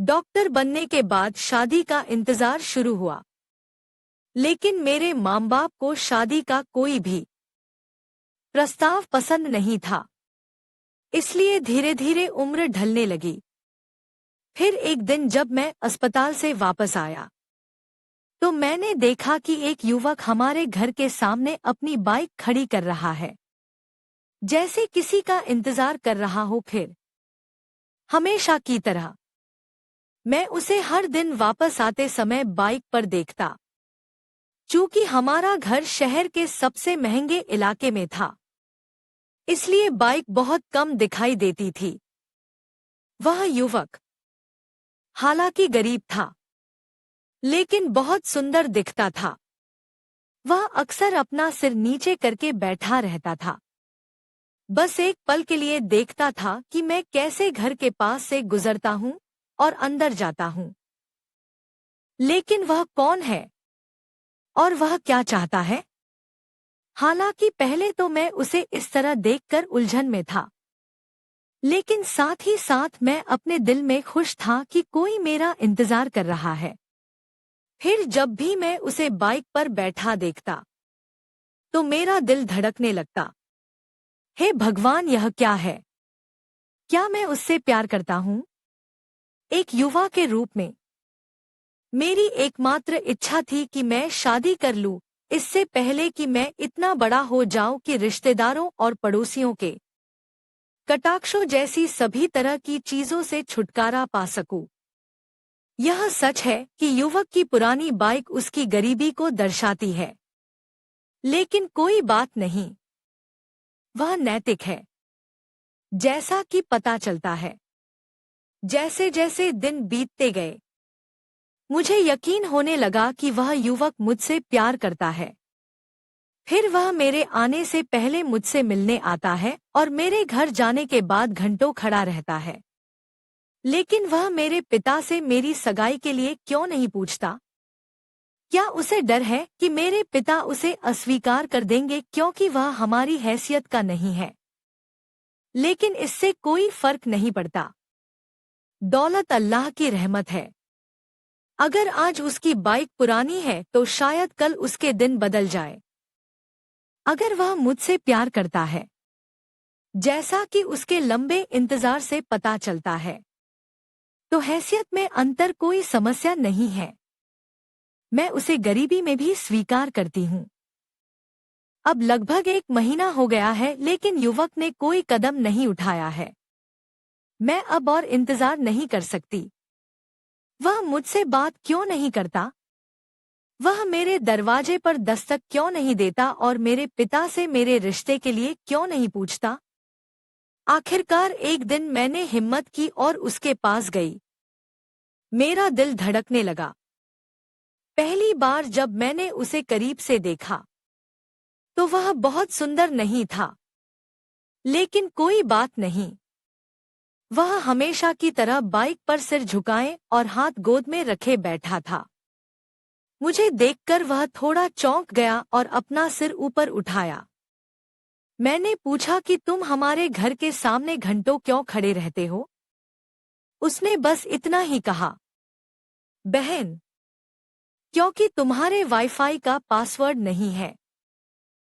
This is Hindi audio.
डॉक्टर बनने के बाद शादी का इंतजार शुरू हुआ, लेकिन मेरे माँ बाप को शादी का कोई भी प्रस्ताव पसंद नहीं था। इसलिए धीरे धीरे उम्र ढलने लगी। फिर एक दिन जब मैं अस्पताल से वापस आया तो मैंने देखा कि एक युवक हमारे घर के सामने अपनी बाइक खड़ी कर रहा है, जैसे किसी का इंतजार कर रहा हो। फिर हमेशा की तरह मैं उसे हर दिन वापस आते समय बाइक पर देखता। चूंकि हमारा घर शहर के सबसे महंगे इलाके में था, इसलिए बाइक बहुत कम दिखाई देती थी। वह युवक हालांकि गरीब था, लेकिन बहुत सुंदर दिखता था। वह अक्सर अपना सिर नीचे करके बैठा रहता था, बस एक पल के लिए देखता था कि मैं कैसे घर के पास से गुजरता हूं और अंदर जाता हूं। लेकिन वह कौन है और वह क्या चाहता है? हालांकि पहले तो मैं उसे इस तरह देखकर उलझन में था, लेकिन साथ ही साथ मैं अपने दिल में खुश था कि कोई मेरा इंतजार कर रहा है। फिर जब भी मैं उसे बाइक पर बैठा देखता तो मेरा दिल धड़कने लगता। हे भगवान, यह क्या है? क्या मैं उससे प्यार करता हूं? एक युवा के रूप में मेरी एकमात्र इच्छा थी कि मैं शादी कर लूं, इससे पहले कि मैं इतना बड़ा हो जाऊं कि रिश्तेदारों और पड़ोसियों के कटाक्षों जैसी सभी तरह की चीजों से छुटकारा पा सकूं। यह सच है कि युवक की पुरानी बाइक उसकी गरीबी को दर्शाती है, लेकिन कोई बात नहीं, वह नैतिक है। जैसा कि पता चलता है, जैसे जैसे दिन बीतते गए, मुझे यकीन होने लगा कि वह युवक मुझसे प्यार करता है। फिर वह मेरे आने से पहले मुझसे मिलने आता है और मेरे घर जाने के बाद घंटों खड़ा रहता है। लेकिन वह मेरे पिता से मेरी सगाई के लिए क्यों नहीं पूछता? क्या उसे डर है कि मेरे पिता उसे अस्वीकार कर देंगे क्योंकि वह हमारी हैसियत का नहीं है? लेकिन इससे कोई फर्क नहीं पड़ता। दौलत अल्लाह की रहमत है। अगर आज उसकी बाइक पुरानी है तो शायद कल उसके दिन बदल जाए। अगर वह मुझसे प्यार करता है, जैसा कि उसके लंबे इंतजार से पता चलता है, तो हैसियत में अंतर कोई समस्या नहीं है। मैं उसे गरीबी में भी स्वीकार करती हूँ। अब लगभग 1 महीना हो गया है, लेकिन युवक ने कोई कदम नहीं उठाया है। मैं अब और इंतजार नहीं कर सकती। वह मुझसे बात क्यों नहीं करता? वह मेरे दरवाजे पर दस्तक क्यों नहीं देता और मेरे पिता से मेरे रिश्ते के लिए क्यों नहीं पूछता? आखिरकार एक दिन मैंने हिम्मत की और उसके पास गई। मेरा दिल धड़कने लगा। पहली बार जब मैंने उसे करीब से देखा तो वह बहुत सुंदर नहीं था, लेकिन कोई बात नहीं। वह हमेशा की तरह बाइक पर सिर झुकाए और हाथ गोद में रखे बैठा था। मुझे देखकर वह थोड़ा चौंक गया और अपना सिर ऊपर उठाया। मैंने पूछा कि तुम हमारे घर के सामने घंटों क्यों खड़े रहते हो? उसने बस इतना ही कहा, बहन, क्योंकि तुम्हारे वाईफाई का पासवर्ड नहीं है।